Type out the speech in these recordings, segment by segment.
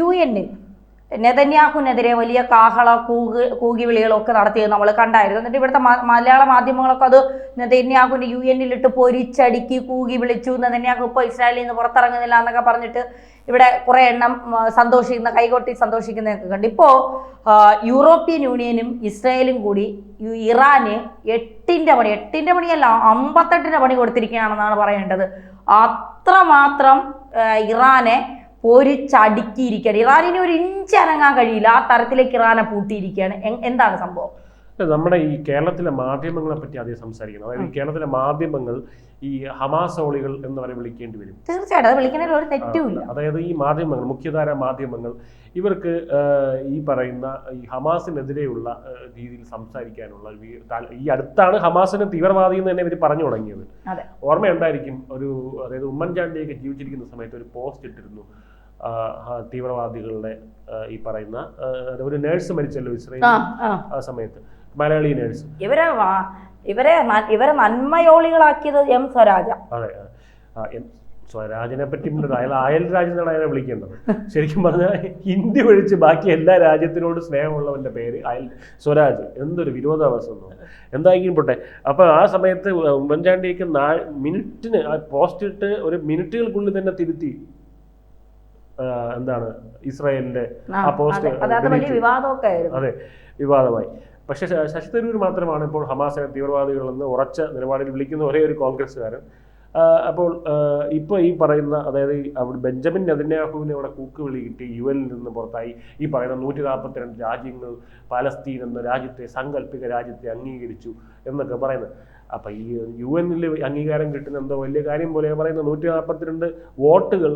UN നെതന്യാഹുവിനെതിരെ വലിയ കൂകിവിളികളൊക്കെ നടത്തിയത് നമ്മൾ കണ്ടായിരുന്നു. എന്നിട്ട് ഇവിടുത്തെ മലയാള മാധ്യമങ്ങളൊക്കെ അത് നെതന്യാഹുവിന്റെ UN പൊരിച്ചടുക്കി കൂകി വിളിച്ചു, നെതന്യാഹു ഇപ്പോൾ ഇസ്രായേലിൽ നിന്ന് പുറത്തിറങ്ങുന്നില്ല എന്നൊക്കെ പറഞ്ഞിട്ട് ഇവിടെ കുറെ എണ്ണം കൈകൊട്ടി സന്തോഷിക്കുന്നതൊക്കെ കണ്ട്. ഇപ്പോൾ യൂറോപ്യൻ യൂണിയനും ഇസ്രായേലും കൂടി ഇറാന് 8ന്റെ പണിയല്ല 58ന്റെ പണി കൊടുത്തിരിക്കുകയാണെന്നാണ് പറയേണ്ടത്. അത്രമാത്രം ഇറാനെ പൊരിച്ചടുക്കിയിരിക്കുകയാണ്. ഇറാനിന് ഒരു ഇഞ്ച് അനങ്ങാൻ കഴിയില്ല, ആ തരത്തിലേക്ക് ഇറാനെ പൂട്ടിയിരിക്കുകയാണ്. എന്താണ് സംഭവം? നമ്മുടെ ഈ കേരളത്തിലെ മാധ്യമങ്ങളെ പറ്റി ആദ്യം സംസാരിക്കണം. അതായത് ഈ കേരളത്തിലെ മാധ്യമങ്ങൾ ഈ ഹമാസോളികൾ എന്ന് വരെ വിളിക്കേണ്ടി വരും. തീർച്ചയായിട്ടും അത് വിളിക്കുന്നതിൽ ഒരു തെറ്റുമില്ല. അതായത് ഈ മാധ്യമങ്ങൾ, മുഖ്യധാര മാധ്യമങ്ങൾ, ഇവർക്ക് ഈ പറയുന്ന ഈ ഹമാസിനെതിരെയുള്ള രീതിയിൽ സംസാരിക്കാനുള്ള ഈ അടുത്താണ് ഹമാസിന് തീവ്രവാദി എന്ന് തന്നെ ഇവർ പറഞ്ഞു തുടങ്ങിയത്. ഓർമ്മയുണ്ടായിരിക്കും, അതായത് ഉമ്മൻചാണ്ടിയൊക്കെ ജീവിച്ചിരിക്കുന്ന സമയത്ത് ഒരു പോസ്റ്റ് ഇട്ടിരുന്നു. തീവ്രവാദികളുടെ ഈ പറയുന്ന ഒരു നേഴ്സ് മരിച്ചല്ലോ ഇസ്രായേൽ ആ സമയത്ത്, മലയാളി നേഴ്സ്. ഇവരെ നന്മയോളികളാക്കിയത് സ്വരാജ. അതെ, സ്വരാജിനെ പറ്റി അയൽ രാജ്യം എന്നാണ് അയാളെ വിളിക്കേണ്ടത്. ശരിക്കും പറഞ്ഞാൽ ഇന്ത്യ ഒഴിച്ച് ബാക്കി എല്ലാ രാജ്യത്തിനോട് സ്നേഹമുള്ളവന്റെ പേര് സ്വരാജ്. എന്തൊരു വിരോധാഭാസം. എന്തായെങ്കിലും പോട്ടെ. അപ്പൊ ആ സമയത്ത് ഉമ്മൻചാണ്ടിയൊക്കെ മിനിറ്റിന് പോസ്റ്റ് ഇട്ട് ഒരു മിനിറ്റുകൾക്കുള്ളിൽ തന്നെ തിരുത്തി ഇസ്രായേലിന്റെ ആ പോസ്റ്റ്. അതെ, വിവാദമായി. പക്ഷെ ശശി തരൂർ മാത്രമാണ് ഇപ്പോൾ ഹമാസിനെ തീവ്രവാദികളെന്ന് ഉറച്ച നിലപാടിൽ വിളിക്കുന്ന ഒരേ ഒരു കോൺഗ്രസ്സുകാരൻ. അപ്പോൾ ഇപ്പോൾ ഈ പറയുന്ന, അതായത് അവിടെ ബെഞ്ചമിൻ നെതന്യാഹുവിനെ അവിടെ കൂക്കുവിളി കിട്ടി, UN നിന്ന് പുറത്തായി. ഈ പറയുന്ന 142 രാജ്യങ്ങൾ പാലസ്തീൻ എന്ന രാജ്യത്തെ, സാങ്കല്പിക രാജ്യത്തെ അംഗീകരിച്ചു എന്നൊക്കെ പറയുന്നത്. അപ്പം ഈ UN അംഗീകാരം കിട്ടുന്ന എന്തോ വലിയ കാര്യം പോലെ പറയുന്ന 142 വോട്ടുകൾ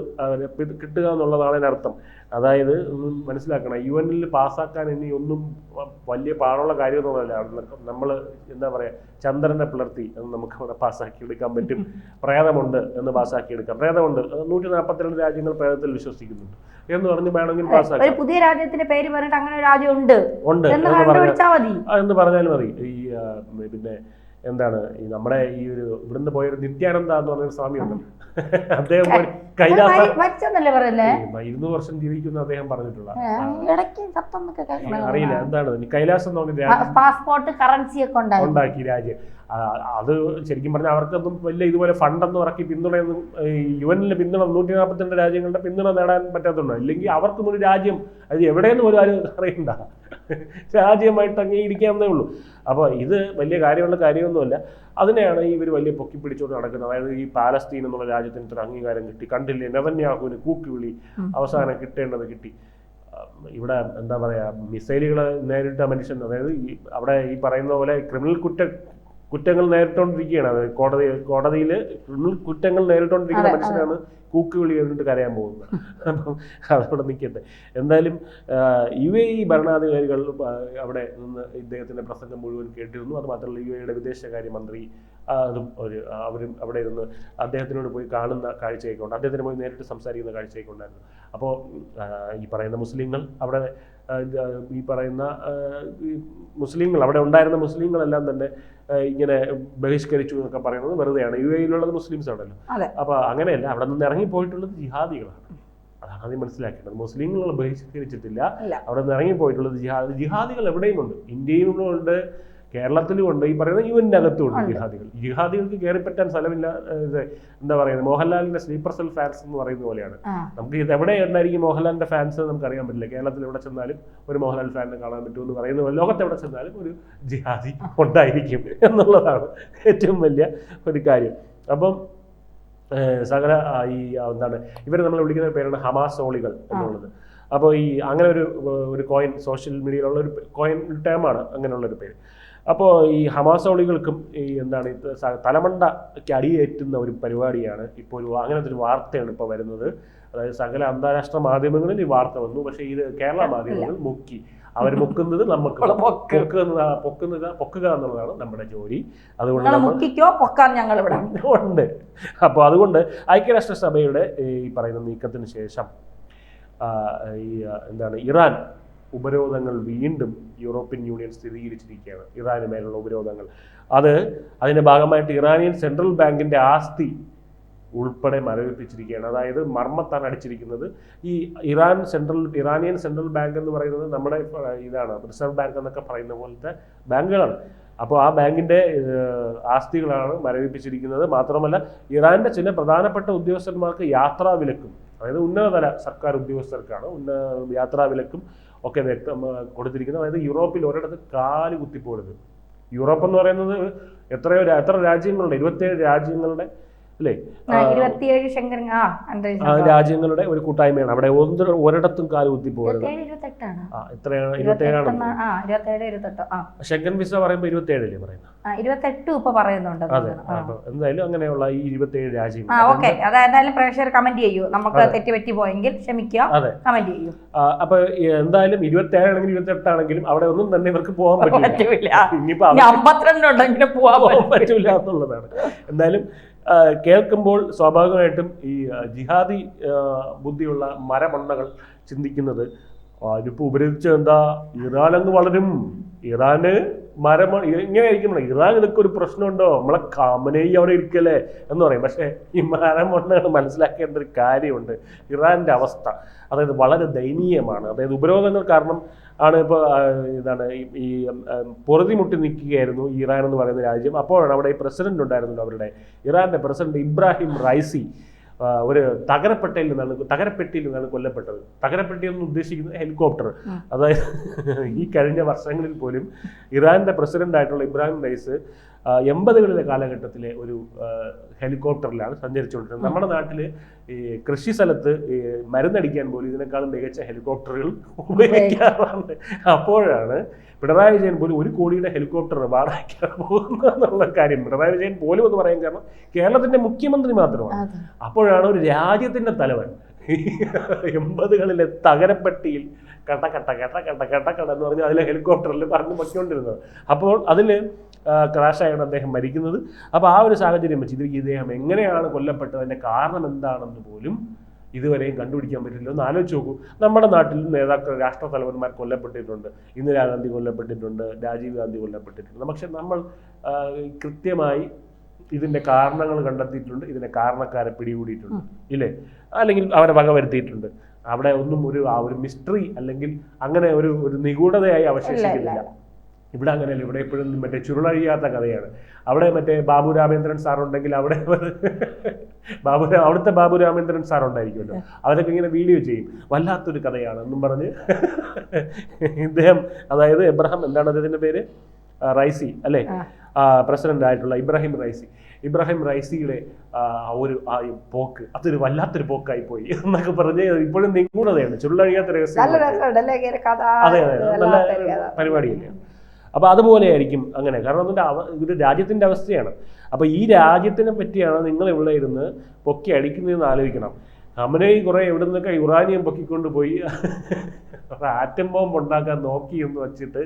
കിട്ടുക എന്നുള്ളതാണ് അതിനർത്ഥം. അതായത് മനസ്സിലാക്കണം, UN പാസ്സാക്കാൻ ഇനി ഒന്നും വലിയ പാടുള്ള കാര്യമൊന്നുമല്ല. നമ്മൾ എന്താ പറയുക, ചന്ദ്രനെ പിളർത്തി എന്ന് നമുക്ക് അവിടെ പാസ്സാക്കി എടുക്കാൻ പറ്റും. പ്രേതമുണ്ട് എന്ന് പാസ്സാക്കി എടുക്കാം. പ്രേതമുണ്ട്, 142 രാജ്യങ്ങൾ പ്രേതത്തിൽ വിശ്വസിക്കുന്നുണ്ട് എന്ന് പറഞ്ഞ് വേണമെങ്കിൽ പാസ്സാക്കി. പുതിയ രാജ്യത്തിന്റെ പേര് പറഞ്ഞിട്ട് അങ്ങനെ ഒരു രാജ്യം ഉണ്ട് എന്ന് പറഞ്ഞാൽ മതി. ഈ പിന്നെ എന്താണ് ഈ നമ്മുടെ ഈ ഒരു ഇവിടുന്ന് പോയൊരു നിത്യാനന്ദ എന്ന് പറഞ്ഞൊരു സ്വാമിയുണ്ട്. അദ്ദേഹം കൈലാസ 200 വർഷം ജീവിക്കുന്ന അദ്ദേഹം പറഞ്ഞിട്ടുള്ള, അറിയില്ല എന്താണ് കൈലാസം എന്ന് പറഞ്ഞ പാസ്പോർട്ട് കറൻസി ഒക്കെ ഉണ്ടാക്കി രാജ്യം. അത് ശരിക്കും പറഞ്ഞാൽ അവർക്കൊന്നും വലിയ ഇതുപോലെ ഫണ്ടൊന്നും ഇറക്കി പിന്തുണയൊന്നും UN പിന്തുണ 142 രാജ്യങ്ങളുടെ പിന്തുണ നേടാൻ പറ്റാത്തുണ്ടോ? ഇല്ലെങ്കിൽ അവർക്കും ഒരു രാജ്യം അത് എവിടെയെന്ന് പോലും ആരും അറിയണ്ട, രാജ്യമായിട്ട് അംഗീകരിക്കാവുന്നേ ഉള്ളൂ. അപ്പോൾ ഇത് വലിയ കാര്യമുള്ള കാര്യമൊന്നുമല്ല. അതിനെയാണ് ഇവർ വലിയ പൊക്കി പിടിച്ചുകൊണ്ട് നടക്കുന്നത്. അതായത് ഈ പാലസ്തീൻ എന്നുള്ള രാജ്യത്തിന് ഇത്ര അംഗീകാരം കിട്ടി, കണ്ടില്ലേ നെതന്യാഹുവിന് കൂക്കുവിളി, അവസാനം കിട്ടേണ്ടത് കിട്ടി. ഇവിടെ എന്താ പറയാ, മിസൈലുകൾ നേരിട്ട മനുഷ്യൻ, അതായത് അവിടെ ഈ പറയുന്ന പോലെ ക്രിമിനൽ കുറ്റങ്ങൾ നേരിട്ടുകൊണ്ടിരിക്കുകയാണ്. അതായത് കോടതിയിൽ ക്രിമിനൽ കുറ്റങ്ങൾ നേരിട്ടുകൊണ്ടിരിക്കുന്ന മനുഷ്യനാണ് കൂക്കുവിളി എന്നിട്ട് കരയാൻ പോകുന്നത്. അപ്പം അതവിടെ നിൽക്കട്ടെ. എന്തായാലും UAE ഭരണാധികാരികൾ അവിടെ നിന്ന് ഇദ്ദേഹത്തിന്റെ പ്രസംഗം മുഴുവൻ കേട്ടിരുന്നു. അത് മാത്രമല്ല UAEയുടെ വിദേശകാര്യമന്ത്രി അവരും അവിടെ ഇരുന്ന് അദ്ദേഹത്തിനോട് പോയി കാണുന്ന കാഴ്ചയൊക്കെ ഉണ്ട്. അദ്ദേഹത്തിന് പോയി നേരിട്ട് സംസാരിക്കുന്ന കാഴ്ചയൊക്കെ ഉണ്ടായിരുന്നു. അപ്പോൾ ഈ പറയുന്ന മുസ്ലിങ്ങൾ അവിടെ, ഈ പറയുന്ന മുസ്ലിങ്ങൾ അവിടെ ഉണ്ടായിരുന്ന മുസ്ലിങ്ങളെല്ലാം തന്നെ ഇങ്ങനെ ബഹിഷ്കരിച്ചു എന്നൊക്കെ പറയുന്നത് വെറുതെയാണ്. UAEയിലുള്ളത് മുസ്ലിംസ് ആണല്ലോ. അപ്പൊ അങ്ങനെയല്ല, അവിടെ നിന്ന് ഇറങ്ങിപ്പോയിട്ടുള്ളത് ജിഹാദികളാണ്. അതാണ് ആദ്യം മനസ്സിലാക്കേണ്ടത്. മുസ്ലിങ്ങൾ ബഹിഷ്കരിച്ചിട്ടില്ല, അവിടെ നിന്ന് ഇറങ്ങിപ്പോയിട്ടുള്ളത് ജിഹാദികൾ എവിടെയും ഉണ്ട്. ഇന്ത്യയിലും ഉണ്ട്, കേരളത്തിലും ഉണ്ട്, ഈ പറയുന്ന UN അകത്തുണ്ട് ജിഹാദികൾക്ക് കയറിപ്പറ്റാൻ സ്ഥലമില്ല. എന്താ പറയുന്നത്, മോഹൻലാലിന്റെ സ്ലീപ്പർ സെൽ ഫാൻസ് എന്ന് പറയുന്ന പോലെയാണ്. നമുക്ക് ഇത് എവിടെ ഉണ്ടായിരിക്കും മോഹൻലാലിന്റെ ഫാൻസ് നമുക്ക് അറിയാൻ പറ്റില്ല. കേരളത്തിൽ എവിടെ ചെന്നാലും ഒരു മോഹൻലാൽ ഫാനിനെ കാണാൻ പറ്റുമെന്ന് പറയുന്ന പോലെ ലോകത്ത് എവിടെ ചെന്നാലും ഒരു ജിഹാദി ഉണ്ടായിരിക്കും എന്നുള്ളതാണ് ഏറ്റവും വലിയ ഒരു കാര്യം. അപ്പം സകല ഈ എന്താണ് ഇവർ നമ്മൾ വിളിക്കുന്ന പേരാണ് ഹമാസോളികൾ എന്നുള്ളത്. അപ്പോൾ ഈ അങ്ങനെ ഒരു കോയിൻ സോഷ്യൽ മീഡിയയിലുള്ള ഒരു കോയിൻ ടേമാണ് അങ്ങനെയുള്ളൊരു പേര്. അപ്പോൾ ഈ ഹമാസോളികൾക്കും ഈ എന്താണ് തലമണ്ടയ്ക്ക് അടിയേറ്റുന്ന ഒരു പരിപാടിയാണ് ഇപ്പോൾ അങ്ങനത്തെ ഒരു വാർത്തയാണ് ഇപ്പോൾ വരുന്നത്. അതായത് സകല അന്താരാഷ്ട്ര മാധ്യമങ്ങളിൽ ഈ വാർത്ത വന്നു. പക്ഷേ ഇത് കേരള മാധ്യമങ്ങൾ മുക്കി. അവർ മുക്കുന്നത് നമുക്ക് പൊക്കുക എന്നുള്ളതാണ് നമ്മുടെ ജോലി. അതുകൊണ്ട് ഉണ്ട്. അപ്പോൾ അതുകൊണ്ട് ഐക്യരാഷ്ട്രസഭയുടെ ഈ പറയുന്ന നീക്കത്തിന് ശേഷം ഈ എന്താണ് ഇറാൻ ഉപരോധങ്ങൾ വീണ്ടും യൂറോപ്യൻ യൂണിയൻ സ്ഥിരീകരിച്ചിരിക്കുകയാണ്. ഇറാന് മേലുള്ള ഉപരോധങ്ങൾ. അതിന്റെ ഭാഗമായിട്ട് ഇറാനിയൻ സെൻട്രൽ ബാങ്കിന്റെ ആസ്തി ഉൾപ്പെടെ മരവിപ്പിച്ചിരിക്കുകയാണ്. അതായത് മർമ്മത്താണ് അടിച്ചിരിക്കുന്നത്. ഈ ഇറാനിയൻ സെൻട്രൽ ബാങ്ക് എന്ന് പറയുന്നത് നമ്മുടെ ഇതാണ്, റിസർവ് ബാങ്ക് എന്നൊക്കെ പറയുന്ന പോലത്തെ ബാങ്കുകളാണ്. അപ്പോൾ ആ ബാങ്കിൻ്റെ ആസ്തികളാണ് മരവിപ്പിച്ചിരിക്കുന്നത്. മാത്രമല്ല ഇറാൻ്റെ ചില പ്രധാനപ്പെട്ട ഉദ്യോഗസ്ഥന്മാർക്ക് യാത്രാ വിലക്കും, അതായത് ഉന്നതതല സർക്കാർ ഉദ്യോഗസ്ഥർക്കാണ് യാത്രാ വിലക്കും ഒക്കെ കൊടുത്തിരിക്കുന്നത്. അതായത് യൂറോപ്പിൽ ഒരിടത്ത് കാല് കുത്തിപ്പോരുത്. യൂറോപ്പ് എന്ന് പറയുന്നത് എത്ര രാജ്യങ്ങളുണ്ട്, 27 രാജ്യങ്ങളുടെ അല്ലേ, 27 രാജ്യങ്ങളുടെ ഒരു കൂട്ടായ്മയാണ്. അവിടെ ഒരിടത്തും കാല് കുത്തിപ്പോരുത്. എത്രയാണ്? 27 ഷെങ്കൻ വിസ പറയുമ്പോൾ 27 പറയുന്നത്, 28 ഇപ്പൊ പറയുന്നുണ്ട്. അതെ. അപ്പൊ എന്തായാലും അങ്ങനെയുള്ള ഈ 27 രാജ്യങ്ങൾ അതായത് പ്രേക്ഷകർ കമന്റ് ചെയ്യൂ, നമുക്ക് തെറ്റുപറ്റി പോയെങ്കിൽ ക്ഷമിക്കുക, കമന്റ് ചെയ്യൂ. അപ്പൊ എന്തായാലും 27 ആണെങ്കിലും 28 ആണെങ്കിലും അവിടെ ഒന്നും തന്നെ ഇവർക്ക് പോകാൻ പറ്റില്ല. ഇനിയിപ്പോ 52 ഉണ്ടെങ്കിലും പോകാൻ പറ്റൂല എന്നുള്ളതാണ്. എന്തായാലും കേൾക്കുമ്പോൾ സ്വാഭാവികമായിട്ടും ഈ ജിഹാദി ബുദ്ധിയുള്ള മരമണ്ണകൾ ചിന്തിക്കുന്നത് അതിപ്പോ ഉപരിച്ച് എന്താ, ഇറാൻ അങ്ങ് വളരും, ഇറാന് ഇങ്ങനെ ആയിരിക്കണം, ഇറാൻ ഇതൊക്കെ ഒരു പ്രശ്നമുണ്ടോ, നമ്മളെ ഖാമനേയി അവിടെ ഇരിക്കല്ലേ എന്ന് പറയും. പക്ഷേ ഈ മരമണ്ണകൾ മനസ്സിലാക്കേണ്ട ഒരു കാര്യമുണ്ട്. ഇറാൻ്റെ അവസ്ഥ അതായത് വളരെ ദയനീയമാണ്. അതായത് ഉപരോധങ്ങൾ കാരണം ആണ് ഇപ്പോൾ ഈ പൊറുതിമുട്ടി നിൽക്കുകയായിരുന്നു ഇറാൻ എന്ന് പറയുന്ന രാജ്യം. അപ്പോഴാണ് അവിടെ ഈ പ്രസിഡന്റ് ഉണ്ടായിരുന്നല്ലോ, അവരുടെ ഇറാന്റെ പ്രസിഡന്റ് ഇബ്രാഹിം റൈസി ഒരു തകരപ്പെട്ടിയിൽ നിന്നാണ് കൊല്ലപ്പെട്ടത്. തകരപ്പെട്ടി എന്ന് ഉദ്ദേശിക്കുന്നത് ഹെലികോപ്റ്റർ. അതായത് ഈ കഴിഞ്ഞ വർഷങ്ങളിൽ പോലും ഇറാന്റെ പ്രസിഡന്റ് ആയിട്ടുള്ള ഇബ്രാഹിം റൈസ് 80കളിലെ കാലഘട്ടത്തിലെ ഒരു ഹെലികോപ്റ്ററിലാണ് സഞ്ചരിച്ചുകൊണ്ടിരുന്നത്. നമ്മുടെ നാട്ടിൽ ഈ കൃഷി സ്ഥലത്ത് ഈ മരുന്നടിക്കാൻ പോലും ഇതിനേക്കാളും മികച്ച ഹെലികോപ്റ്ററുകൾ ഉപയോഗിക്കാറുണ്ട്. അപ്പോഴാണ് പിണറായി വിജയൻ പോലും 1 കോടിയുടെ ഹെലികോപ്റ്റർ വാടകയ്ക്കാൻ പോകുന്നതെന്നുള്ള കാര്യം പിണറായി വിജയൻ പോലും എന്ന് പറയാൻ കാരണം കേരളത്തിന്റെ മുഖ്യമന്ത്രി മാത്രമാണ്. അപ്പോഴാണ് ഒരു രാജ്യത്തിന്റെ തലവൻ 80കളിലെ തകരപ്പെട്ടിയിൽ കട്ട എന്ന് പറഞ്ഞാൽ അതിലെ ഹെലികോപ്റ്ററിൽ പറഞ്ഞു പൊയ്ക്കൊണ്ടിരുന്നത്. അപ്പോൾ അതിൽ ക്രാഷായാണ് അദ്ദേഹം മരിക്കുന്നത്. അപ്പോൾ ആ ഒരു സാഹചര്യം വെച്ച് ഇദ്ദേഹം എങ്ങനെയാണ് കൊല്ലപ്പെട്ടതിൻ്റെ കാരണം എന്താണെന്ന് പോലും ഇതുവരെയും കണ്ടുപിടിക്കാൻ പറ്റില്ല. ഒന്ന് ആലോചിച്ച് നോക്കൂ, നമ്മുടെ നാട്ടിൽ നേതാക്കൾ, രാഷ്ട്ര തലവന്മാർ കൊല്ലപ്പെട്ടിട്ടുണ്ട്. ഇന്ദിരാഗാന്ധി കൊല്ലപ്പെട്ടിട്ടുണ്ട്, രാജീവ് ഗാന്ധി കൊല്ലപ്പെട്ടിട്ടുണ്ട്. പക്ഷെ നമ്മൾ കൃത്യമായി ഇതിൻ്റെ കാരണങ്ങൾ കണ്ടെത്തിയിട്ടുണ്ട്, ഇതിൻ്റെ കാരണക്കാരെ പിടികൂടിയിട്ടുണ്ട് ഇല്ലേ, അല്ലെങ്കിൽ അവരെ വകവരുത്തിയിട്ടുണ്ട്. അവിടെ ഒന്നും ആ ഒരു മിസ്റ്ററി അല്ലെങ്കിൽ അങ്ങനെ ഒരു നിഗൂഢതയായി അവശേഷിക്കുന്നില്ല. ഇവിടെ അങ്ങനെയല്ല. ഇവിടെ എപ്പോഴും മറ്റേ ചുരുളഴിയാത്ത കഥയാണ്. അവിടെ മറ്റേ ബാബു രാമേന്ദ്രൻ സാറുണ്ടെങ്കിൽ അവിടെ അവിടുത്തെ ബാബു രാമേന്ദ്രൻ സാറുണ്ടായിരിക്കുമല്ലോ, അവരൊക്കെ ഇങ്ങനെ വീഡിയോ ചെയ്യും, വല്ലാത്തൊരു കഥയാണ് എന്നും പറഞ്ഞ് ഇദ്ദേഹം, അതായത് എന്താണ് അദ്ദേഹത്തിന്റെ പേര്, റൈസി അല്ലേ, പ്രസിഡന്റ് ആയിട്ടുള്ള ഇബ്രാഹിം റൈസിയുടെ ഒരു പോക്ക് അതൊരു വല്ലാത്തൊരു പോക്കായി പോയി എന്നൊക്കെ പറഞ്ഞ് ഇപ്പോഴും നിഗൂഢതയാണ്, ചുരുളഴിയാത്ത രഹസ്യം. അതെ, നല്ല പരിപാടിയല്ലേ. അപ്പൊ അതുപോലെയായിരിക്കും അങ്ങനെ. കാരണം ഇത് രാജ്യത്തിന്റെ അവസ്ഥയാണ്. അപ്പൊ ഈ രാജ്യത്തിനെ പറ്റിയാണ് നിങ്ങൾ ഇവിടെ ഇരുന്ന് പൊക്കി അടിക്കുന്നതെന്ന് ആലോചിക്കണം. ഖമനേയി കുറെ എവിടെ നിന്നൊക്കെ യുറാനിയം പൊക്കിക്കൊണ്ട് പോയി ആറ്റം ബോംബ് ഉണ്ടാക്കാൻ നോക്കി എന്ന് വെച്ചിട്ട്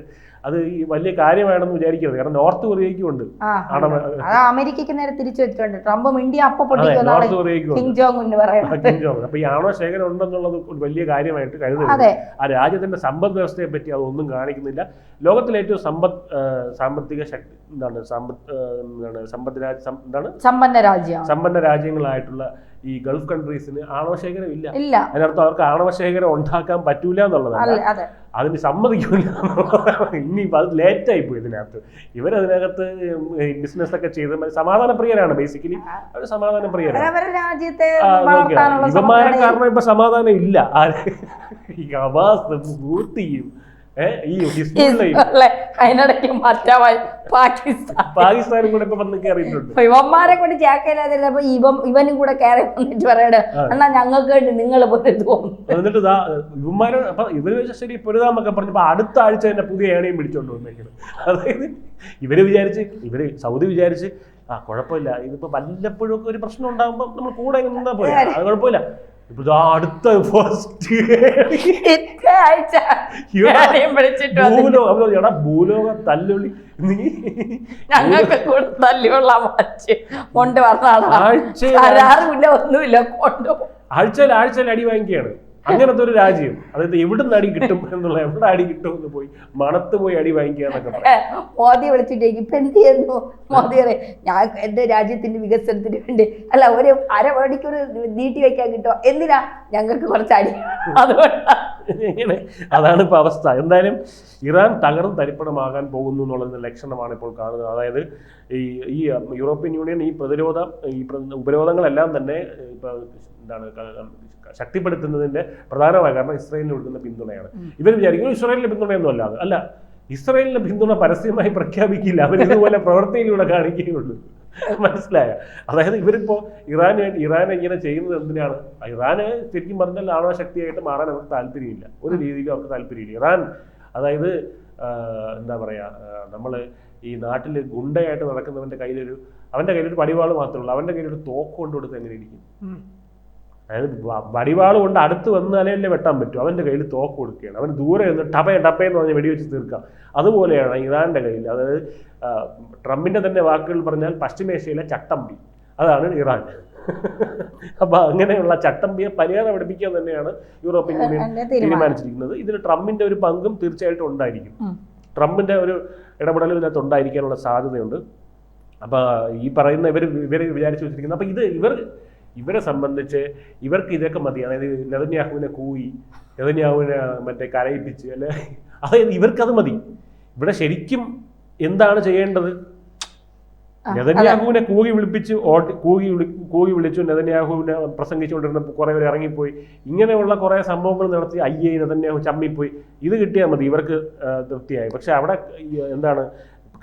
അത് ഈ വലിയ കാര്യമാണെന്ന് വിചാരിക്കരുത്. കാരണം നോർത്ത് കൊറിയയ്ക്കും ഉണ്ട്, അമേരിക്കയ്ക്ക് നേരെ തിരിച്ചു വെച്ചിട്ടുണ്ട്. ട്രംപും ഇന്ത്യ അപ്പൊ നോർത്ത് കൊറിയയ്ക്കും. അപ്പൊ ഈ ആണവ ശേഖരം ഉണ്ടെന്നുള്ളത് ഒരു വലിയ കാര്യമായിട്ട് കരുതരുത്. ആ രാജ്യത്തിന്റെ സമ്പദ് വ്യവസ്ഥയെ പറ്റി അതൊന്നും കാണിക്കുന്നില്ല. ലോകത്തിലെ ഏറ്റവും സാമ്പത്തിക ശക്തി സമ്പന്ന രാജ്യങ്ങളായിട്ടുള്ള ഈ ഗൾഫ് കൺട്രീസിന് ആണവശേഖരം ഇല്ല. അതിനർത്ഥം അവർക്ക് ആണവശേഖരം ഉണ്ടാക്കാൻ പറ്റൂല എന്നുള്ളതാണ്. അതിന് സമ്മതിക്കില്ല. ഇനിയിപ്പോൾ അത് ലേറ്റായി പോയി. ഇതിനകത്ത് ഇവരതിനകത്ത് ബിസിനസ് ഒക്കെ ചെയ്ത് സമാധാനപ്രിയരാണ്. ബേസിക്കലി അവർ സമാധാനപ്രിയരാണ്. ഇവന്മാരെ കാരണം ഇപ്പൊ സമാധാനം ഇല്ല. ഈ അവാസ് പൂർത്തിയും പാകിസ്ഥാനും കൂടെ ഇപ്പൊ വന്ന് കയറിയിട്ടുണ്ട്. ഇവന്മാരെ കൊണ്ട് ജാക്കയില്ലാതിരുന്നപ്പോ ഇവനും കൂടെ കയറി വന്നിട്ട് പറയണ എന്നാ ഞങ്ങൾക്ക് നിങ്ങൾ എന്നിട്ട് ഇവന്മാര് അപ്പൊ ഇവര് ശരി പൊരുതാന്നൊക്കെ പറഞ്ഞപ്പോ അടുത്ത ആഴ്ച തന്നെ പുതിയ ഏണയും പിടിച്ചോണ്ട് വന്നേക്കണം. അതായത് ഇവര് സൗദി വിചാരിച്ച് കുഴപ്പമില്ല, ഇതിപ്പോ വല്ലപ്പോഴും ഒക്കെ ഒരു പ്രശ്നം ഉണ്ടാകുമ്പോ നമ്മൾ കൂടെ നിന്നാ പോയാ അത് കുഴപ്പമില്ല. ഇപ്പൊ അടുത്ത ഫസ്റ്റ് ഭൂലോക തല്ലുള്ളി ആഴ്ചയിൽ അടി വാങ്ങിക്കുകയാണ്. അങ്ങനത്തെ ഒരു രാജ്യം, അതായത് എവിടുന്ന് അടി കിട്ടും എന്നുള്ള, എവിടെ അടി കിട്ടും എന്ന് പോയി മണത്ത് പോയി അടി വാങ്ങിക്കുക എന്നൊക്കെ പറയാം. മോദി വിളിച്ചിട്ട് ഇപ്പൊ എന്ത് ചെയ്യുന്നു മോദി പറയും, ഞാൻ എന്റെ രാജ്യത്തിന്റെ വികസനത്തിന് വേണ്ടി അല്ല ഒരു അരമണിക്കൂർ നീട്ടി വെക്കാൻ കിട്ടുമോ, എന്തിനാ ഞങ്ങൾക്ക് കുറച്ച് അടി. ഇങ്ങനെ അതാണ് ഇപ്പൊ അവസ്ഥ. എന്തായാലും ഇറാൻ തകർന്ന് തരിപ്പണമാകാൻ പോകുന്നു എന്നുള്ളതിന്റെ ലക്ഷണമാണ് ഇപ്പോൾ കാണുന്നത്. അതായത് ഈ യൂറോപ്യൻ യൂണിയൻ ഈ ഉപരോധങ്ങളെല്ലാം തന്നെ ഇപ്പൊ എന്താണ് ശക്തിപ്പെടുത്തുന്നതിന്റെ പ്രധാനമായ കാരണം ഇസ്രായേലിന് കൊടുക്കുന്ന പിന്തുണയാണ്. ഇവർ വിചാരിക്കും ഇസ്രായേലിന്റെ പിന്തുണയൊന്നും അല്ലാതെ അല്ല, ഇസ്രായേലിന്റെ പിന്തുണ പരസ്യമായി പ്രഖ്യാപിക്കില്ല, അവർ ഇതുപോലെ പ്രവൃത്തിയിലൂടെ കാണിക്കുകയുള്ളൂ. മനസ്സിലായ? അതായത് ഇവരിപ്പോ ഇറാൻ ഇങ്ങനെ ചെയ്യുന്നത് എന്തിനാണ്? ഇറാന് ശരിക്കും പറഞ്ഞാൽ ആണവശക്തിയായിട്ട് മാറാൻ അവർക്ക് താല്പര്യമില്ല, ഒരു രീതിയിലും അവർക്ക് താല്പര്യമില്ല. ഇറാൻ അതായത് എന്താ പറയാ, നമ്മള് ഈ നാട്ടിൽ ഗുണ്ടയായിട്ട് നടക്കുന്നവന്റെ കയ്യിലൊരു പടിവാള് മാത്രമേ ഉള്ളൂ, അവന്റെ കയ്യിലൊരു തോക്ക് കൊണ്ടുകൊടുത്ത് എങ്ങനെ ഇരിക്കും? അതായത് വടിവാള് കൊണ്ട് അടുത്ത് വന്നാലേ വെട്ടാൻ പറ്റും, അവന്റെ കയ്യിൽ തോക്ക് കൊടുക്കുകയാണ്, അവന് ദൂരെ നിന്ന് ടപ്പയെന്ന് പറഞ്ഞ് വെടിവെച്ച് തീർക്കാം. അതുപോലെയാണ് ഇറാന്റെ കയ്യിൽ. അതായത് ട്രംപിന്റെ തന്നെ വാക്കുകൾ പറഞ്ഞാൽ പശ്ചിമേഷ്യയിലെ ചട്ടമ്പി, അതാണ് ഇറാൻ. അപ്പൊ അങ്ങനെയുള്ള ചട്ടമ്പിയെ പരിഹാരം പഠിപ്പിക്കാൻ തന്നെയാണ് യൂറോപ്യൻ യൂണിയൻ തീരുമാനിച്ചിരിക്കുന്നത്. ഇതിൽ ട്രംപിന്റെ ഒരു പങ്കും തീർച്ചയായിട്ടും ഉണ്ടായിരിക്കും. ട്രംപിന്റെ ഒരു ഇടപെടലും ഇതിനകത്ത് ഉണ്ടായിരിക്കാനുള്ള സാധ്യതയുണ്ട്. അപ്പൊ ഈ പറയുന്ന ഇവര് വിചാരിച്ചു വെച്ചിരിക്കുന്നത്, അപ്പൊ ഇവരെ സംബന്ധിച്ച് ഇവർക്ക് ഇതൊക്കെ മതി. അതായത് നെതന്യാഹുവിനെ കൂയി, നെതന്യാഹുവിനെ മറ്റേ കരയിപ്പിച്ച്, അല്ലെ, അതായത് ഇവർക്കത് മതി. ഇവിടെ ശരിക്കും എന്താണ് ചെയ്യേണ്ടത്? നെതന്യാഹുവിനെ കൂകി വിളിച്ചു, നെതന്യാഹുവിനെ പ്രസംഗിച്ചുകൊണ്ടിരുന്നപ്പോൾ കുറെ പേര് ഇറങ്ങിപ്പോയി, ഇങ്ങനെയുള്ള കുറെ സംഭവങ്ങൾ നടത്തി നെതന്യാഹു ചമ്മിപ്പോയി, ഇത് കിട്ടിയാൽ മതി, ഇവർക്ക് തൃപ്തിയായി. പക്ഷെ അവിടെ എന്താണ്,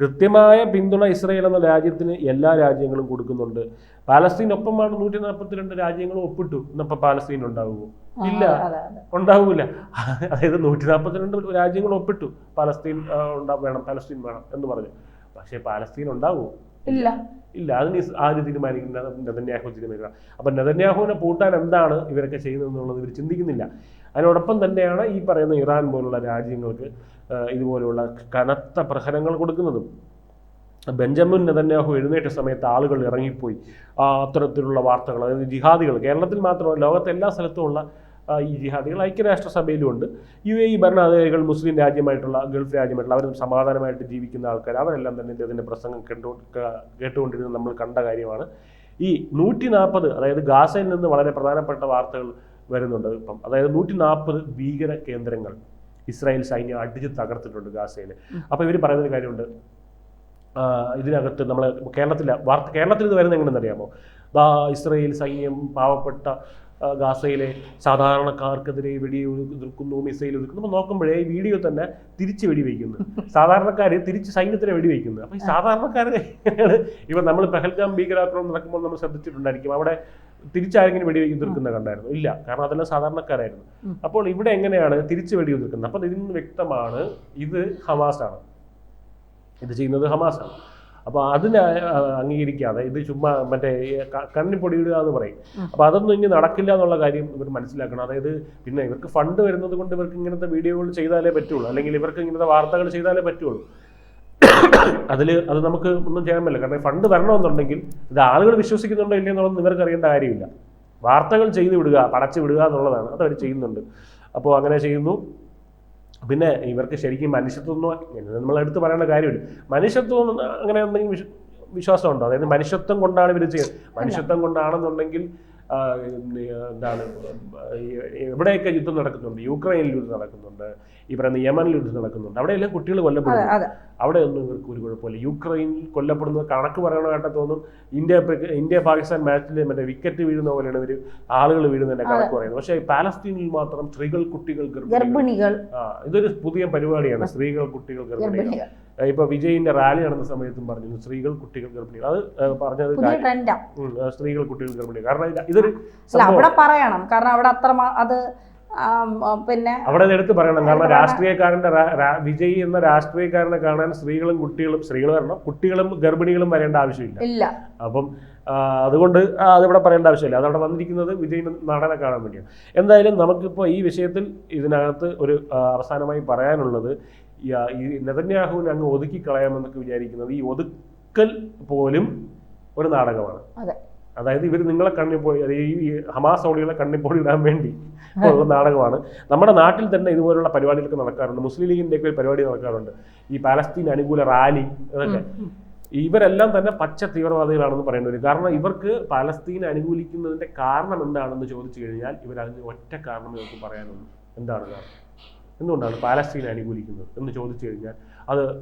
കൃത്യമായ പിന്തുണ ഇസ്രായേൽ എന്ന രാജ്യത്തിന് എല്ലാ രാജ്യങ്ങളും കൊടുക്കുന്നുണ്ട്. പാലസ്തീനൊപ്പമാണ് 142 രാജ്യങ്ങളും ഒപ്പിട്ടു. ഇന്നിപ്പോ പാലസ്തീൻ ഉണ്ടാവുമോ? ഇല്ല, ഉണ്ടാവൂല. അതായത് 142 രാജ്യങ്ങൾ ഒപ്പിട്ടു പാലസ്തീൻ വേണം എന്ന് പറഞ്ഞു. പക്ഷെ പാലസ്തീൻ ഉണ്ടാവുമോ? ഇല്ല. അതിന് ആര് തീരുമാനിക്കുന്നത്? നെതന്യാഹു തീരുമാനിക്കുക. അപ്പൊ നെതന്യാഹുവിനെ പൂട്ടാൻ എന്താണ് ഇവരൊക്കെ ചെയ്യുന്നത് എന്നുള്ളത് ഇവർ ചിന്തിക്കുന്നില്ല. അതിനോടൊപ്പം തന്നെയാണ് ഈ പറയുന്ന ഇറാൻ പോലുള്ള രാജ്യങ്ങൾക്ക് ഇതുപോലെയുള്ള കനത്ത പ്രഹരങ്ങൾ കൊടുക്കുന്നതും. ബെഞ്ചമിൻ നെതന്യാഹു എഴുന്നേറ്റ സമയത്ത് ആളുകൾ ഇറങ്ങിപ്പോയി. അത്തരത്തിലുള്ള വാർത്തകൾ, അതായത് ജിഹാദികൾ, കേരളത്തിൽ മാത്രമല്ല ലോകത്തെ എല്ലാ സ്ഥലത്തുമുള്ള ഈ ജിഹാദികൾ ഐക്യരാഷ്ട്രസഭയിലും ഉണ്ട്. UAE ഭരണാധികാരികൾ, മുസ്ലിം രാജ്യമായിട്ടുള്ള, ഗൾഫ് രാജ്യമായിട്ടുള്ള, അവർ സമാധാനമായിട്ട് ജീവിക്കുന്ന ആൾക്കാർ, അവരെല്ലാം തന്നെ ഇതിൻ്റെ പ്രസംഗം കേട്ടുകൊണ്ടിരുന്നത് നമ്മൾ കണ്ട കാര്യമാണ്. ഈ 140, അതായത് ഗാസയിൽ നിന്ന് വളരെ പ്രധാനപ്പെട്ട വാർത്തകൾ വരുന്നുണ്ട് ഇപ്പം. അതായത് 140 ഭീകര കേന്ദ്രങ്ങൾ ഇസ്രായേൽ സൈന്യം അടിച്ച് തകർത്തിട്ടുണ്ട് ഗാസയിൽ. അപ്പോൾ ഇവർ പറയുന്നൊരു കാര്യമുണ്ട്, ഇതിനകത്ത് നമ്മൾ കേരളത്തിൽ ഇത് വരുന്നത് എങ്ങനെയെന്ന് അറിയാമോ? ഇസ്രായേൽ സൈന്യം പാവപ്പെട്ട ഗാസയിലെ സാധാരണക്കാർക്കെതിരെ വെടിയുതിർക്കുന്നു, മിസൈൽ ഉതിർക്കുന്നു. അപ്പോൾ നോക്കുമ്പോഴേ ഈ വീഡിയോ തന്നെ തിരിച്ച് വെടിവെക്കുന്നു, സാധാരണക്കാർ തിരിച്ച് സൈന്യത്തിനെ വെടിവെക്കുന്നത്. അപ്പോൾ ഈ സാധാരണക്കാർ എങ്ങനെയാണ്? ഇപ്പം നമ്മൾ പെഹൽഗാം ഭീകരാക്രമണം നടക്കുമ്പോൾ നമ്മൾ ശ്രദ്ധിച്ചിട്ടുണ്ടായിരിക്കും, അവിടെ തിരിച്ചാരെങ്കിലും വെടിവെക്കുതിർക്കുന്ന കണ്ടായിരുന്നു? ഇല്ല, കാരണം അതെല്ലാം സാധാരണക്കാരായിരുന്നു. അപ്പോൾ ഇവിടെ എങ്ങനെയാണ് തിരിച്ച് വെടിയുതിർക്കുന്നത്? അപ്പോൾ ഇതിൽ നിന്ന് വ്യക്തമാണ് ഇത് ഹമാസാണ്, ഇത് ചെയ്യുന്നത് ഹമാസാണ്. അപ്പോൾ അതിനെ അംഗീകരിക്കാതെ ഇത് ചുമ്മാ മറ്റേ കണ്ണിൽ പൊടിയിടുക എന്ന് പറയും. അപ്പോൾ അതൊന്നും ഇനി നടക്കില്ല എന്നുള്ള കാര്യം ഇവർ മനസ്സിലാക്കണം. അതായത് പിന്നെ ഇവർക്ക് ഫണ്ട് വരുന്നത് കൊണ്ട് ഇവർക്ക് ഇങ്ങനത്തെ വീഡിയോകൾ ചെയ്താലേ പറ്റുള്ളൂ, അല്ലെങ്കിൽ ഇവർക്ക് ഇങ്ങനത്തെ വാർത്തകൾ ചെയ്താലേ പറ്റുള്ളൂ. അത് നമുക്ക് ഒന്നും ചെയ്യാൻ പറ്റില്ല. കാരണം ഫണ്ട് വരണമെന്നുണ്ടെങ്കിൽ ഇത് ആളുകൾ വിശ്വസിക്കുന്നുണ്ടോ ഇല്ല എന്നുള്ളത് ഇവർക്ക് അറിയേണ്ട കാര്യമില്ല. വാർത്തകൾ ചെയ്തു വിടുക, പടച്ചു വിടുക എന്നുള്ളതാണ്, അതവർ ചെയ്യുന്നുണ്ട്. അപ്പോൾ അങ്ങനെ ചെയ്യുന്നു. പിന്നെ ഇവർക്ക് ശരിക്കും മനുഷ്യത്വം നമ്മൾ എടുത്ത് പറയേണ്ട കാര്യമില്ല. മനുഷ്യത്വം അങ്ങനെ എന്തെങ്കിലും വിശ്വാസമുണ്ടോ? അതായത് മനുഷ്യത്വം കൊണ്ടാണ് ഇവർ ചെയ്യുന്നത്. മനുഷ്യത്വം കൊണ്ടാണെന്നുണ്ടെങ്കിൽ എന്താണ്, എവിടെയൊക്കെ യുദ്ധം നടക്കുന്നുണ്ട്, യുക്രൈനിൽ യുദ്ധം നടക്കുന്നുണ്ട്, ഈ പറയുന്ന യമനിൽ യുദ്ധം നടക്കുന്നുണ്ട്, അവിടെയെല്ലാം കുട്ടികൾ കൊല്ലപ്പെടുന്നു. അവിടെ ഒന്നും ഇവർക്ക് ഒരു കുഴപ്പമില്ല. യുക്രൈനിൽ കൊല്ലപ്പെടുന്നത് കണക്ക് പറയണ കേട്ട തോന്നും ഇന്ത്യ പാകിസ്ഥാൻ മാച്ചിൽ മറ്റേ വിക്കറ്റ് വീഴുന്ന പോലെയാണ് ഇവർ ആളുകൾ വീഴുന്നതിന്റെ കണക്ക് പറയുന്നത്. പക്ഷേ പാലസ്തീനിൽ മാത്രം സ്ത്രീകൾ, കുട്ടികൾ, ഗർഭിണികൾ, ഇതൊരു പുതിയ പരിപാടിയാണ്. സ്ത്രീകൾ, കുട്ടികൾ, ഗർഭിണികൾ. ഇപ്പൊ വിജയിന്റെ റാലി നടന്ന സമയത്തും പറഞ്ഞു സ്ത്രീകൾ, കുട്ടികൾ, ഗർഭിണികൾ. അത് പറഞ്ഞത് സ്ത്രീകൾ, കുട്ടികൾ, ഗർഭിണികൾ. കാരണം ഇതൊരു അവിടെ പറയണം, കാരണം അവിടെ അത്ര അത് പിന്നെ അവിടെ എടുത്ത് പറയണം. കാരണം രാഷ്ട്രീയക്കാരന്റെ വിജയ് എന്ന രാഷ്ട്രീയക്കാരനെ കാണാൻ സ്ത്രീകളും വരണം, കുട്ടികളും ഗർഭിണികളും വരേണ്ട ആവശ്യമില്ല. അപ്പം അതുകൊണ്ട് അതിവിടെ പറയേണ്ട ആവശ്യമില്ല. അതവിടെ വന്നിരിക്കുന്നത് വിജയ് നടനെ കാണാൻ വേണ്ടിയാണ്. എന്തായാലും നമുക്കിപ്പോൾ ഈ വിഷയത്തിൽ ഇതിനകത്ത് ഒരു അവസാനമായി പറയാനുള്ളത്, ഈ നെതന്യാഹുവിനെ അങ്ങ് ഒതുക്കി കളയാമെന്നൊക്കെ വിചാരിക്കുന്നത് ഈ ഒതുക്കൽ പോലും ഒരു നാടകമാണ്. അതായത് ഇവർ നിങ്ങളെ കണ്ണിപ്പോയി, ഈ ഹമാസ് ഓളികളെ കണ്ണിപ്പോയി ഇടാൻ വേണ്ടി ഉള്ള നാടകമാണ്. നമ്മുടെ നാട്ടിൽ തന്നെ ഇതുപോലുള്ള പരിപാടികളൊക്കെ നടക്കാറുണ്ട്. മുസ്ലിം ലീഗിൻ്റെ ഒക്കെ പരിപാടി നടക്കാറുണ്ട്, ഈ പാലസ്തീൻ അനുകൂല റാലി, അതൊക്കെ. ഇവരെല്ലാം തന്നെ പച്ച തീവ്രവാദികളാണെന്ന് പറയേണ്ടി വരും. കാരണം ഇവർക്ക് പാലസ്തീൻ അനുകൂലിക്കുന്നതിന്റെ കാരണം എന്താണെന്ന് ചോദിച്ചു കഴിഞ്ഞാൽ ഇവർ അതിന് ഒറ്റ കാരണം ഇവർക്ക് പറയാനുള്ളൂ. എന്താണ് കാരണം? എന്തുകൊണ്ടാണ് പാലസ്തീൻ അനുകൂലിക്കുന്നത് എന്ന് ചോദിച്ചു കഴിഞ്ഞാൽ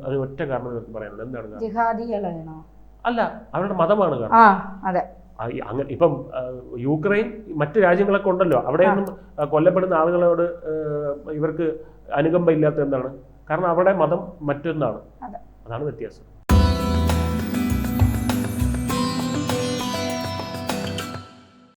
അതിന് ഒറ്റ കാരണം ഇവർക്ക് പറയാനുള്ളൂ. എന്താണ് കാരണം? അല്ല, അവരുടെ മതമാണ് കാരണം. അങ്ങനെ ഇപ്പം യുക്രൈൻ മറ്റു രാജ്യങ്ങളൊക്കെ ഉണ്ടല്ലോ, അവിടെയൊന്നും കൊല്ലപ്പെടുന്ന ആളുകളോട് ഇവർക്ക് അനുകമ്പ ഇല്ലാത്ത എന്താണ്? കാരണം അവിടെ മതം മറ്റൊന്നാണ്. അതാണ് വ്യത്യാസം.